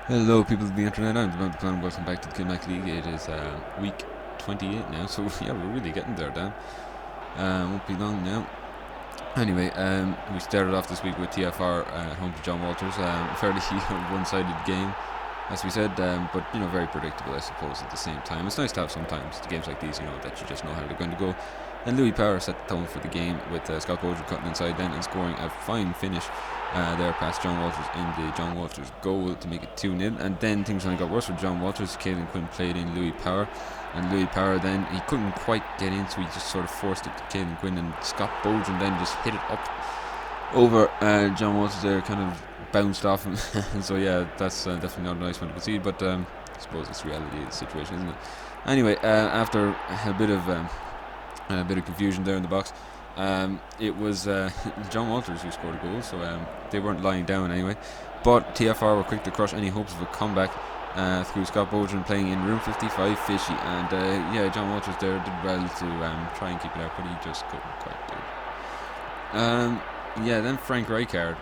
Hello, people of the internet. I'm the Plan. Welcome back to the Kilmac League. It is week 28 now, so yeah, we're really getting there, Dan. Won't be long now. Anyway, we started off this week with TFR at home to John Walters. Fairly one-sided game, as we said, but very predictable, I suppose. At the same time, it's nice to have sometimes the games like these, that you just know how they're going to go. And Louis Power set the tone for the game with Scott Bojan cutting inside then and scoring a fine finish there past John Walters in the John Walters goal to make it 2-0. And then things only got worse for John Walters. Caelan Quinn played in Louis Power. And Louis Power then, he couldn't quite get in, so he just sort of forced it to Caelan Quinn. And Scott Bojan then just hit it up over John Walters there, kind of bounced off him. So yeah, that's definitely not a nice one to concede, but I suppose it's reality of the situation, isn't it? Anyway, after a bit of confusion there in the box, it was John Walters who scored a goal, so they weren't lying down anyway. But TFR were quick to crush any hopes of a comeback through Scott Bojan playing in room 55 Fishy, and John Walters there did well to try and keep it out, but he just couldn't quite do it. Then Frank Rijkaard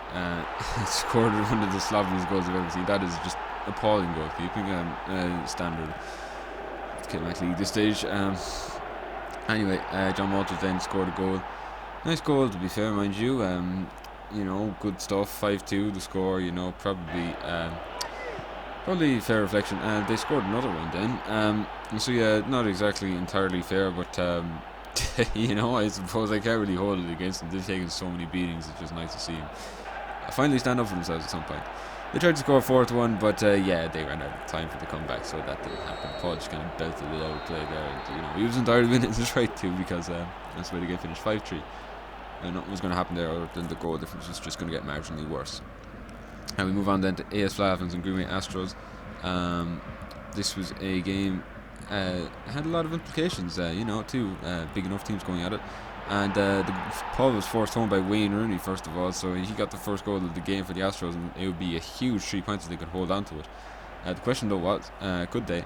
scored one of the slovenliest goals I've ever seen. That is just appalling goalkeeping, standard Kilmac League this stage. Anyway, John Walters then scored a goal. Nice goal, to be fair, mind you. Good stuff. 5-2 the score. Probably fair reflection. They scored another one then. Not exactly entirely fair, but I suppose I can't really hold it against them. They've taken so many beatings. It's just nice to see them finally stand up for themselves at some point. They tried to score 4-1, but they ran out of time for the comeback, so that didn't happen. Paul just kind of belted it out of play there, and he was entirely winning his right to, because that's why the game finished 5-3. And nothing was going to happen there other than the goal difference was just going to get marginally worse. And we move on then to AS Flavins and Greenway Astros. This was a game had a lot of implications. Two big enough teams going at it. And Paul was forced home by Wayne Rooney, first of all, so he got the first goal of the game for the Astros, and it would be a huge 3 points if they could hold on to it. The question though was, could they?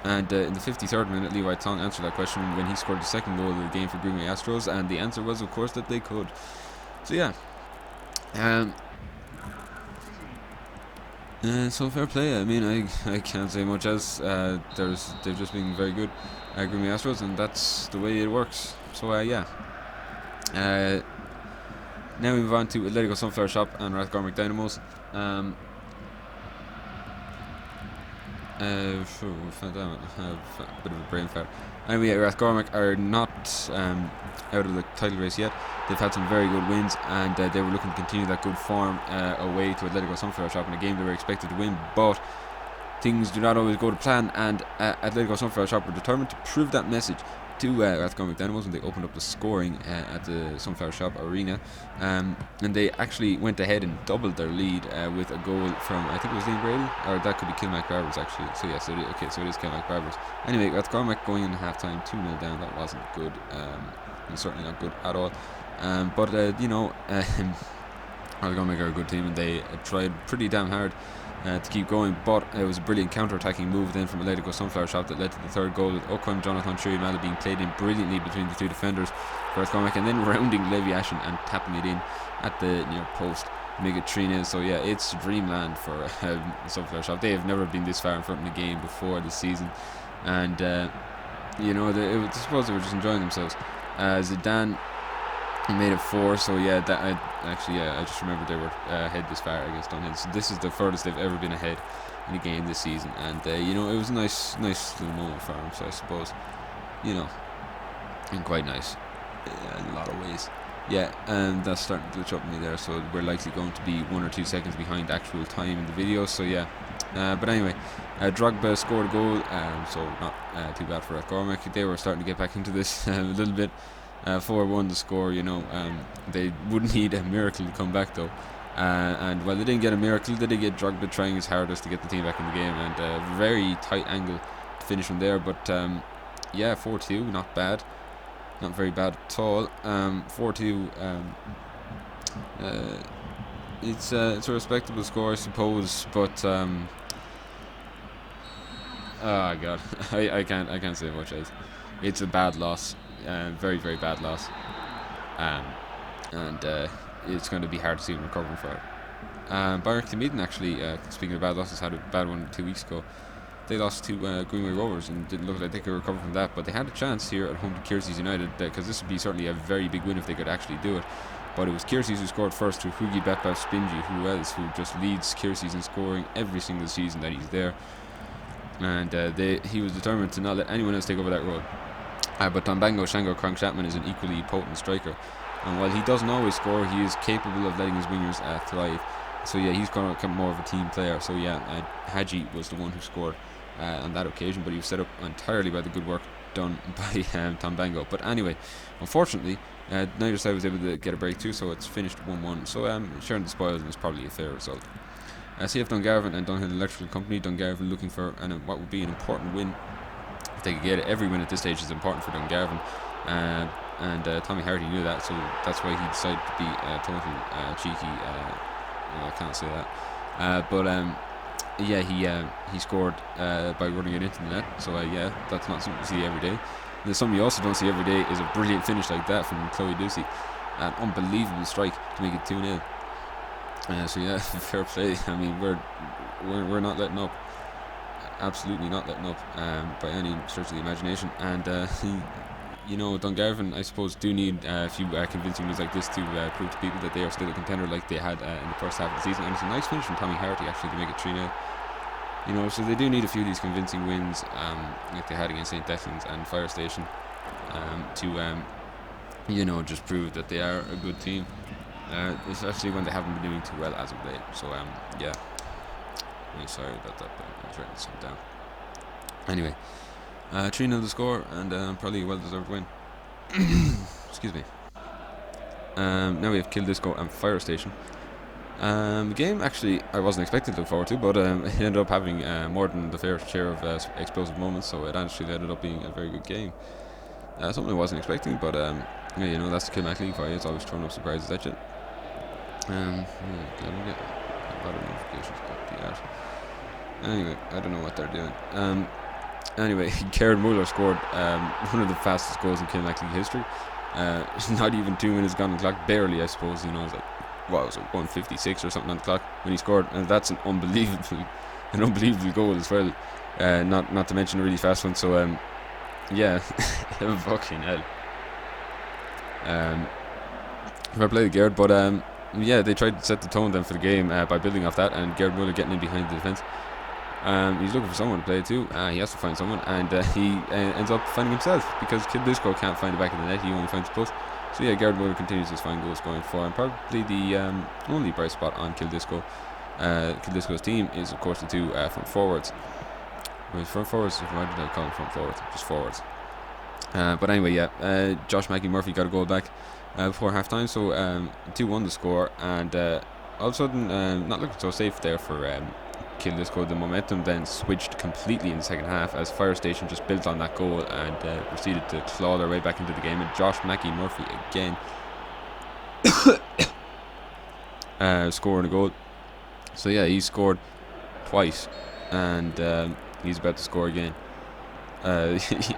And in the 53rd minute, Levi Tong answered that question when he scored the second goal of the game for Greenway Astros, and the answer was, of course, that they could. So yeah. So fair play. I mean, I can't say much else. They've just been very good at Greenway Astros, and that's the way it works. So now we move on to Atletico Sunflower Shop and Rathgormack Dynamos. I have a bit of a brain fart. Anyway, Rathgormack are not out of the title race yet. They've had some very good wins, and they were looking to continue that good form away to Atletico Sunflower Shop in a game they were expected to win, but things do not always go to plan, and Atletico Sunflower Shop were determined to prove that message to Rathgormack Dynamos when they opened up the scoring at the Sunflower Shop Arena, and they actually went ahead and doubled their lead with a goal from, I think it was Liam Brady, or that could be Kilmac Barbers actually. So yes, so it is Kilmac Barbers. Anyway, Rathgormack going in half time 2-0 down. That wasn't good. Certainly not good at all. Rathgormack are a good team, and they tried pretty damn hard to keep going, but it was a brilliant counter-attacking move then from Atletico Sunflower Shop that led to the third goal, with Okwem Jonathan Chirimala being played in brilliantly between the two defenders for Rathgormack, and then rounding Levi Ashen and tapping it in at the near post to make it 3-0. So yeah, it's dreamland for Sunflower Shop. They have never been this far in front in the game before this season, and I suppose they were just enjoying themselves. Zidane made it 4, so yeah, I just remembered they were ahead this far against Dunhill. So this is the furthest they've ever been ahead in a game this season, and it was a nice little moment for them. So I suppose, and quite nice in a lot of ways. Yeah, and that's starting to glitch up me there, so we're likely going to be 1 or 2 seconds behind actual time in the video. So yeah, but anyway, Drogba scored a goal, so not too bad for Rathgormack. They were starting to get back into this a little bit. 4-1 the score. They would need a miracle to come back though, and while they didn't get a miracle, they did get Drogba trying his hardest to get the team back in the game, and a very tight angle to finish from there. But 4-2, not bad, not very bad at all. 4-2, it's a respectable score, I suppose, but oh god, I can't say much else. It's a bad loss. Very, very bad loss, and it's going to be hard to see him recovering for it. Bayern Clemeton actually, speaking of bad losses, had a bad one 2 weeks ago. They lost to Greenway Rovers and didn't look like they could recover from that. But they had a chance here at home to Kiersey's United, because this would be certainly a very big win if they could actually do it. But it was Kiersey's who scored first to Hugi Bepa Spingy, who just leads Kiersey's in scoring every single season that he's there. And he was determined to not let anyone else take over that role. But Tombango Shango Kronk Chapman is an equally potent striker. And while he doesn't always score, he is capable of letting his wingers thrive. So yeah, he's going to become more of a team player. So yeah, Hadji was the one who scored on that occasion, but he was set up entirely by the good work done by Tombango. But anyway, unfortunately, neither side was able to get a break too, so it's finished 1-1. So sharing the spoils is probably a fair result. CF Dungarvan and Dunhill Electrical Company. Dungarvan looking for what would be an important win. If they could get it, every win at this stage is important for Dungarvan. And Tommy Hardy knew that, so that's why he decided to be total cheeky. I can't say that. But yeah, he scored by running it into the net. So yeah, that's not something you see every day. And something you also don't see every day is a brilliant finish like that from Chloe Ducey. An unbelievable strike to make it 2-0. So yeah, fair play. I mean, we're not letting up. Absolutely not letting up by any stretch of the imagination. And Dungarvan, I suppose, do need a few convincing wins like this to prove to people that they are still a contender, like they had in the first half of the season. And it's a nice finish from Tommy Harty actually to make it 3-0. So they do need a few of these convincing wins, like they had against St. Declan's and Fire Station, to just prove that they are a good team. Especially when they haven't been doing too well as of late. So yeah, really sorry about that, but I'm writing something down. Anyway, 3-0 the score, and probably a well-deserved win. Excuse me. Now we have Kildisco and Fire Station. The game actually I wasn't expecting to look forward to, but it ended up having more than the fair share of explosive moments, so it actually ended up being a very good game. Something I wasn't expecting, but that's the Kilmac League for you. It's always throwing up surprises at you. Get a lot of notifications about the ad. Anyway, I don't know what they're doing. Anyway, Karen Muller scored one of the fastest goals in Kilmac League history. Not even 2 minutes gone on the clock, barely, I suppose. It was like, what was it, 1:56 or something on the clock when he scored, and that's an unbelievable goal as well. Not to mention a really fast one. So yeah, fucking hell. Fair play to Garrett, but yeah, they tried to set the tone then for the game by building off that, and Garrett Muller getting in behind the defence. He's looking for someone to play too. He has to find someone, and he ends up finding himself, because Kildisco can't find the back of the net. He only finds the post. So yeah, Garrett Muller continues his fine goals going for, and probably the only bright spot on Kildisco. Kildisco's team is of course the two front forwards. Front forwards, why did I call them front forwards? Just forwards. But anyway, yeah, Josh Mackie Murphy got a goal back before half time, so 2-1 the score, and all of a sudden, not looking so safe there for Kildisco. The momentum then switched completely in the second half as Fire Station just built on that goal and proceeded to claw their way back into the game, and Josh Mackie Murphy again scoring a goal. So yeah, he scored twice, and he's about to score again. He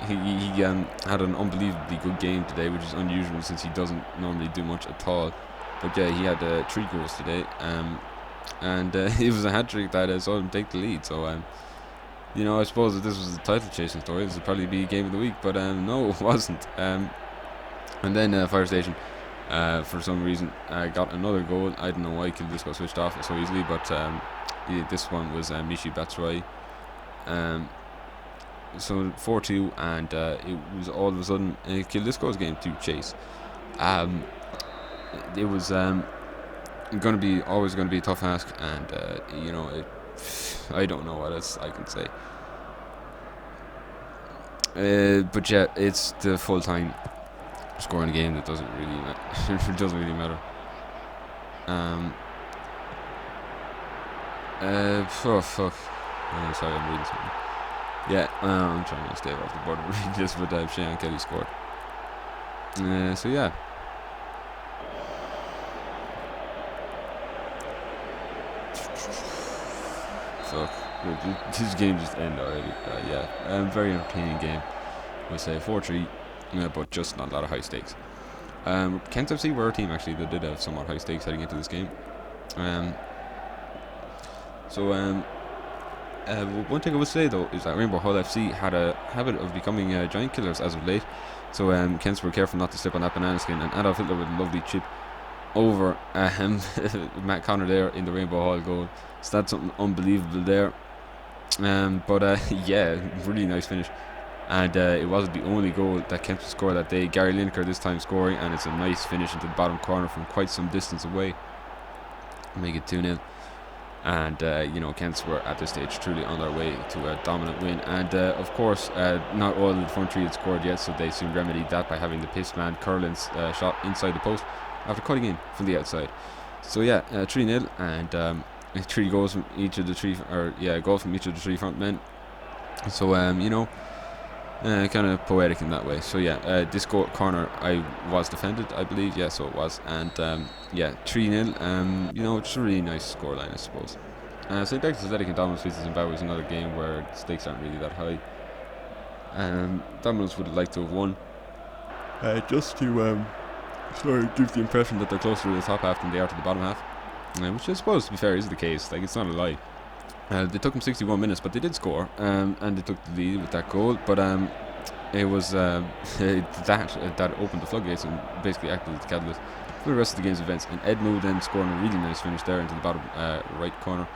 had an unbelievably good game today, which is unusual since he doesn't normally do much at all. But yeah, he had 3 goals today, and it was a hat-trick that saw him take the lead. So I suppose if this was a title chasing story, this would probably be game of the week, but no, it wasn't. And then Fire Station for some reason got another goal. I don't know why Kildisco got switched off so easily, but this one was Michi Batshuayi. So 4-2, and it was all of a sudden Kildisco's game to chase. It was always going to be a tough ask, and I don't know what else I can say. But yeah, it's the full time scoring a game that doesn't really matter. It doesn't really matter. Fuck. Oh, sorry, I'm reading something. Yeah, I'm trying to stay off the board and read this, but Shane Kelly scored. So yeah. Fuck. This game just ended already. Yeah, very entertaining game. We'll say 4-3, but just not a lot of high stakes. Kent FC were a team actually that did have somewhat high stakes heading into this game. So one thing I would say though is that Rainbow Hall FC had a habit of becoming giant killers as of late. So Kents were careful not to slip on that banana skin, and Adolf Hitler with a lovely chip over Matt Connor there in the Rainbow Hall goal. So that's something unbelievable there. Yeah, really nice finish. And it wasn't the only goal that Kent would score that day. Gary Lineker this time scoring, and it's a nice finish into the bottom corner from quite some distance away. Make it 2-0. And Kents were at this stage truly on their way to a dominant win. And of course, not all of the front three had scored yet, so they soon remedied that by having the piss man Curlin's shot inside the post after cutting in from the outside. So yeah, 3-0, and 3 goals from each of the three, goals from each of the 3 front men. So kind of poetic in that way. So yeah, this corner I was defended, I believe. Yeah, so it was. And 3-0. Just a really nice scoreline, I suppose. St. Beck's Athletic and Domino's v Zimbabwe is another game where the stakes aren't really that high. Domino's would have liked to have won, just to give the impression that they're closer to the top half than they are to the bottom half. Which I suppose, to be fair, is the case. Like, it's not a lie. They took them 61 minutes, but they did score, and they took the lead with that goal. But it was that opened the floodgates and basically acted as the catalyst for the rest of the game's events. And Edmo then scoring a really nice finish there into the bottom right corner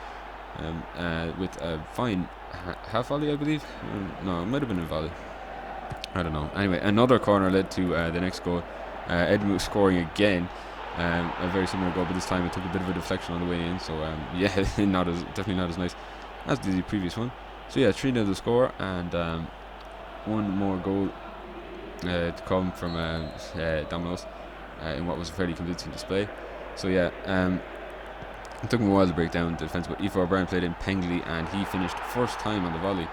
with a fine half volley, I believe. No, it might have been a volley. I don't know. Anyway, another corner led to the next goal. Edmo scoring again. A very similar goal, but this time it took a bit of a deflection on the way in. So definitely not as nice as the previous one. So yeah, 3-0 the score, and one more goal to come from Domino's in what was a fairly convincing display. So yeah, it took him a while to break down the defence, but Aoife O'Brien played in Pengley, and he finished first time on the volley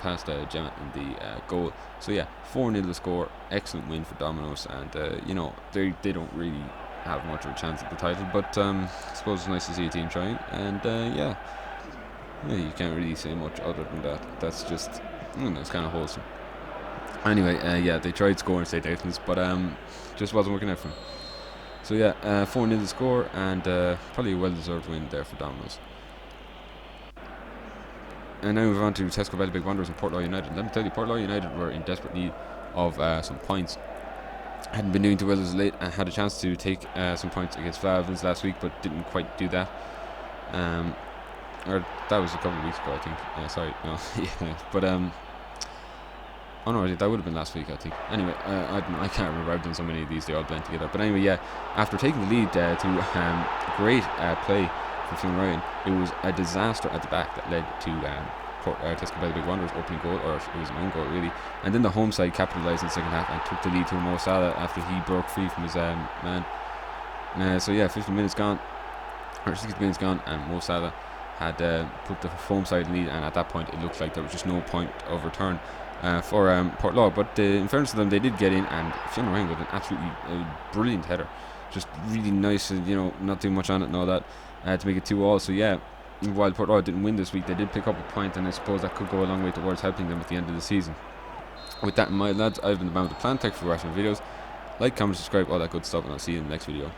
past Gemma in the goal. So yeah, 4-0 the score. Excellent win for Domino's, and they don't really have much of a chance at the title, but I suppose it's nice to see a team trying, and you can't really say much other than that. That's just it's kind of wholesome. Anyway, they tried scoring St. Aidan's, but just wasn't working out for them. So yeah, 4-0 the score, and probably a well-deserved win there for Domino's. And now we move on to Tesco Valley Big Wanderers and Port Law United. Let me tell you, Port Law United were in desperate need of some points. Hadn't been doing too well as late, and had a chance to take some points against Flavins last week, but didn't quite do that. Or that was a couple of weeks ago, I think. Sorry, no, yeah, but oh no, that would have been last week, I think. Anyway, I don't know, I can't remember. I've done so many of these; they all blend together. But anyway, yeah, after taking the lead to great play from Fionn Ryan, it was a disaster at the back that led to Tesco Valley Big Wanderers opening goal, or it was an own goal really. And then the home side capitalised in the second half and took the lead to Mo Salah after he broke free from his man. So yeah, 60 minutes gone, and Mo Salah had put the home side in lead, and at that point it looked like there was just no point of return for Port Law. But in fairness to them, they did get in, and Fionn Ryan with an absolutely brilliant header, just really nice, and not too much on it and all that, to make it 2-2. So yeah, while Port Law didn't win this week, they did pick up a point, and I suppose that could go a long way towards helping them at the end of the season. With that in mind, lads, I've been the man with the plan. Thanks for watching the videos. Like, comment, subscribe, all that good stuff, and I'll see you in the next video.